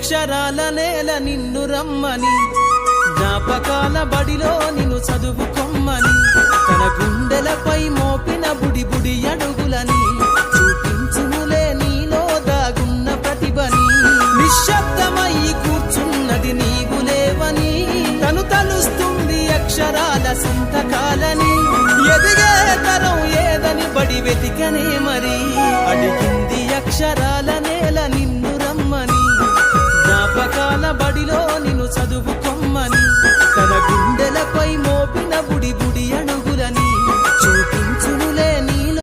అక్షరాల నేల నిన్ను రమ్మని, జ్ఞాపకాల బడిలో నిన్ను చదువుకొమ్మని, తన గుండెలపై మోపిన బుడి బుడి అడుగులని చూపించుములే నీలో దాగున్న ప్రతిభని. నిశ్శబ్దమై కూర్చున్నది నీవు లేవని, తను తలుస్తుంది అక్షరాల సంతకాలని. ఎదిగే తరం ఏదని బడి వెతికనే మరి, అడిగింది అక్షరాల